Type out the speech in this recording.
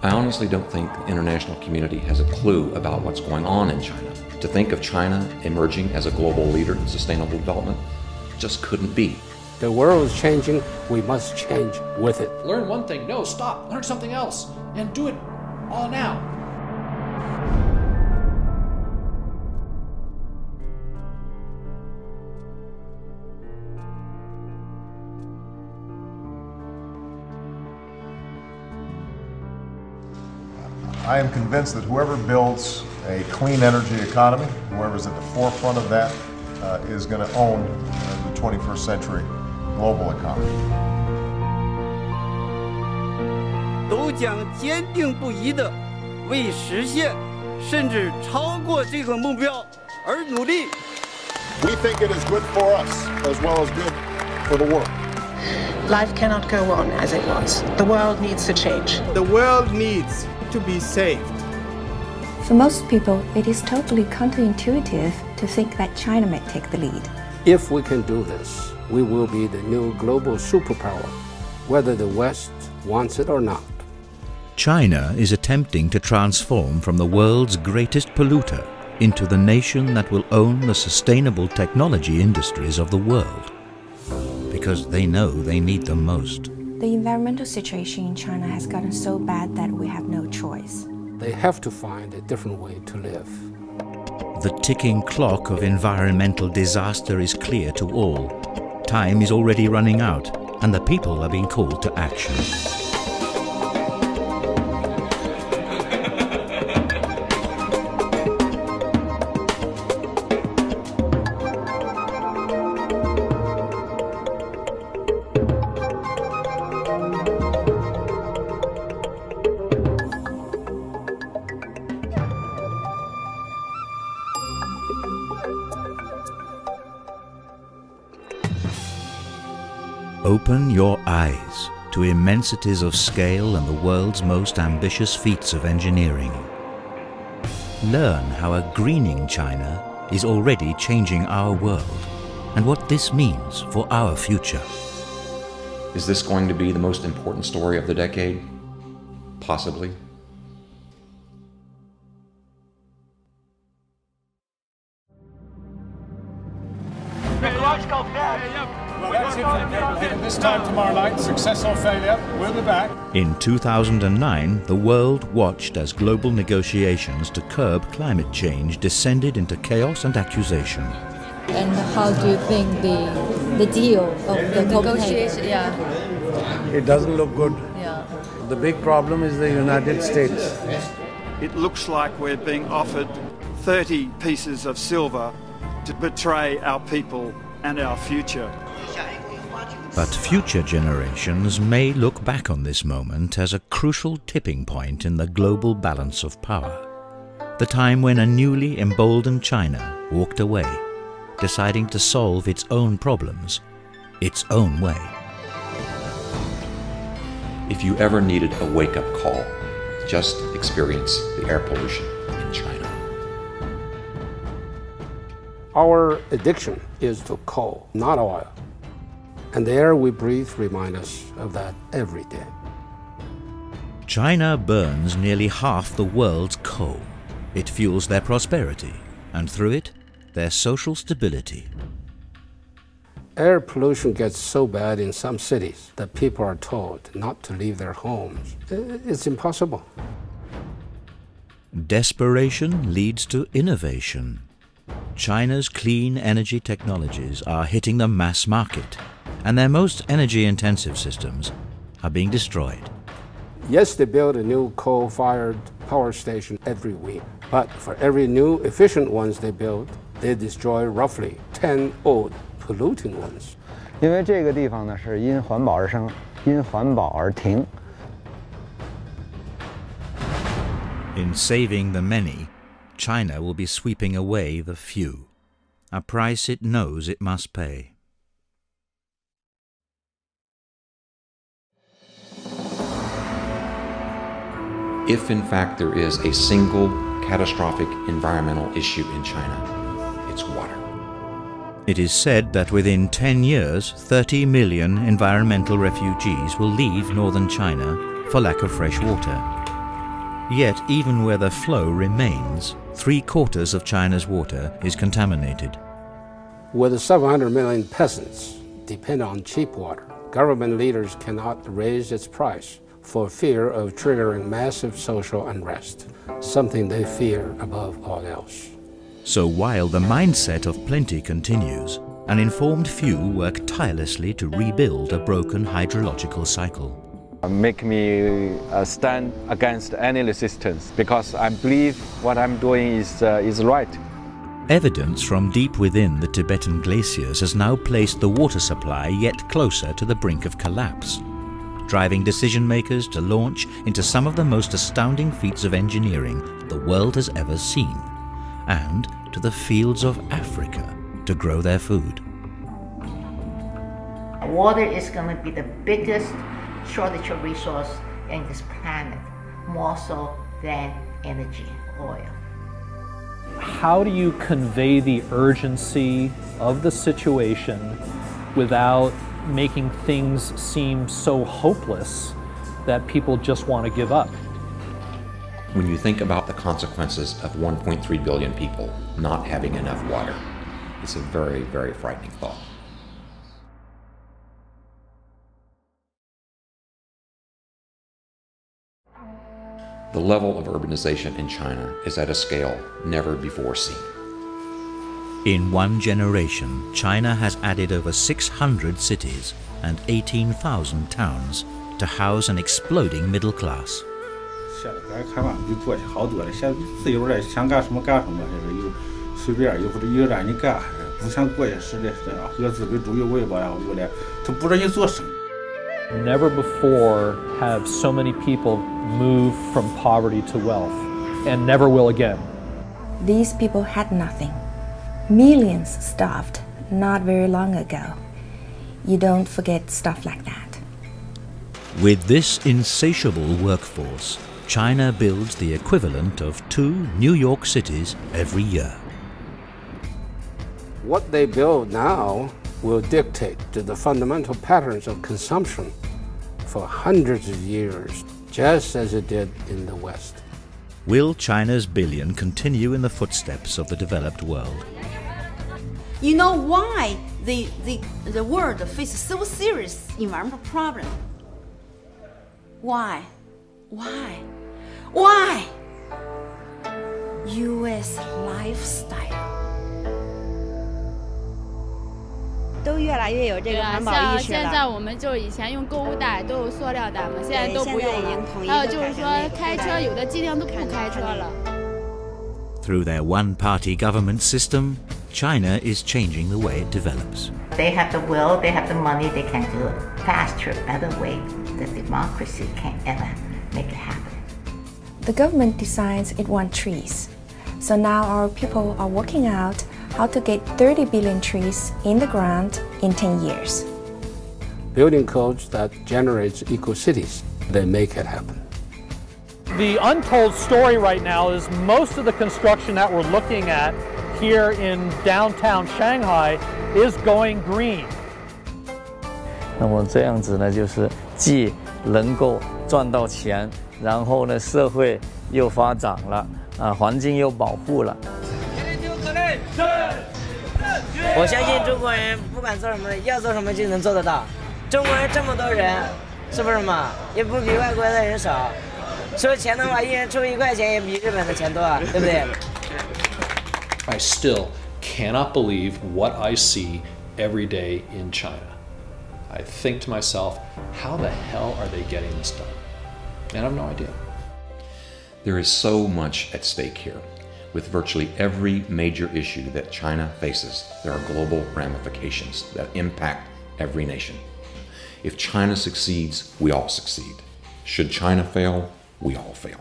I honestly don't think the international community has a clue about what's going on in China. To think of China emerging as a global leader in sustainable development just couldn't be. The world is changing, we must change with it. Learn one thing, no, stop, learn something else, and do it all now. I am convinced that whoever builds a clean energy economy, whoever's at the forefront of that, is going to own the 21st century global economy. 都将坚定不移地为实现甚至超过这个目标而努力。 We think it is good for us as well as good for the world. Life cannot go on as it was. The world needs to change. The world needs to be saved. For most people, it is totally counterintuitive to think that China may take the lead. If we can do this, we will be the new global superpower, whether the West wants it or not. China is attempting to transform from the world's greatest polluter into the nation that will own the sustainable technology industries of the world, because they know they need them most. The environmental situation in China has gotten so bad that we have no choice. They have to find a different way to live. The ticking clock of environmental disaster is clear to all. Time is already running out, and the people are being called to action. Open your eyes to immensities of scale and the world's most ambitious feats of engineering. Learn how a greening China is already changing our world and what this means for our future. Is this going to be the most important story of the decade? Possibly. Well, that's it for the Copenhagen this time tomorrow night. Success or failure, we'll be back. In 2009, the world watched as global negotiations to curb climate change descended into chaos and accusation. And how do you think the deal of the negotiation? Yeah. It doesn't look good. Yeah. The big problem is the United States. It looks like we're being offered 30 pieces of silver to betray our people and our future. But future generations may look back on this moment as a crucial tipping point in the global balance of power. The time when a newly emboldened China walked away, deciding to solve its own problems, its own way. If you ever needed a wake-up call, just experience the air pollution in China. Our addiction is to coal, not oil. And the air we breathe reminds us of that every day. China burns nearly half the world's coal. It fuels their prosperity, and through it, their social stability. Air pollution gets so bad in some cities that people are told not to leave their homes. It's impossible. Desperation leads to innovation. China's clean energy technologies are hitting the mass market, and their most energy-intensive systems are being destroyed. Yes, they build a new coal-fired power station every week, but for every new efficient ones they build, they destroy roughly 10 old polluting ones. 因为这个地方呢是因环保而生，因环保而停。 In saving the many, China will be sweeping away the few, a price it knows it must pay. If in fact there is a single catastrophic environmental issue in China, it's water. It is said that within 10 years, 30 million environmental refugees will leave northern China for lack of fresh water. Yet even where the flow remains, 3/4 of China's water is contaminated. With 700 million peasants depend on cheap water, government leaders cannot raise its price for fear of triggering massive social unrest, something they fear above all else. So while the mindset of plenty continues, an informed few work tirelessly to rebuild a broken hydrological cycle. Make me stand against any resistance because I believe what I'm doing is right. Evidence from deep within the Tibetan glaciers has now placed the water supply yet closer to the brink of collapse, driving decision makers to launch into some of the most astounding feats of engineering the world has ever seen, and to the fields of Africa to grow their food. Water is going to be the biggest shortage of resource in this planet, more so than energy, oil. How do you convey the urgency of the situation without making things seem so hopeless that people just want to give up? When you think about the consequences of 1.3 billion people not having enough water, it's a very, very frightening thought. The level of urbanization in China is at a scale never before seen. In one generation, China has added over 600 cities and 18,000 towns to house an exploding middle class. 下来该开完就做去好多了，现在自由了，想干什么干什么，这是有随便有或者有让你干，不像过去似的，各自为主有为吧，然后为了他不让你做生意。 Never before have so many people moved from poverty to wealth, and never will again. These people had nothing. Millions starved not very long ago. You don't forget stuff like that. With this insatiable workforce, China builds the equivalent of 2 New York cities every year. What they build now will dictate to the fundamental patterns of consumption for hundreds of years, just as it did in the West. Will China's billion continue in the footsteps of the developed world? You know why the world faces so serious environmental problem? Why? Why? Why? U.S. lifestyle. 都越来越有这个环保意识了。像现在我们就以前用购物袋都有塑料袋嘛，现在都不用了。还有就是说开车有的尽量都不开车了。Through their one-party government system, China is changing the way it develops. They have the will, they have the money, they can do it faster, better way that democracy can ever make it happen. The government decides it wants trees. So now our people are working out how to get 30 billion trees in the ground in 10 years. Building codes that generates eco-cities, they make it happen. The untold story right now is most of the construction that we're looking at here in downtown Shanghai is going green. 那么这样子呢，就是既能够赚到钱，然后呢，社会又发展了，环境又保护了。我相信中国人不管做什么，要做什么就能做得到。中国人这么多人，是不是嘛？也不比外国的人少。说钱的话，一人出1块钱也比日本的钱多啊，对不对？ I still cannot believe what I see every day in China. I think to myself, how the hell are they getting this done? And I have no idea. There is so much at stake here. With virtually every major issue that China faces, there are global ramifications that impact every nation. If China succeeds, we all succeed. Should China fail, we all fail.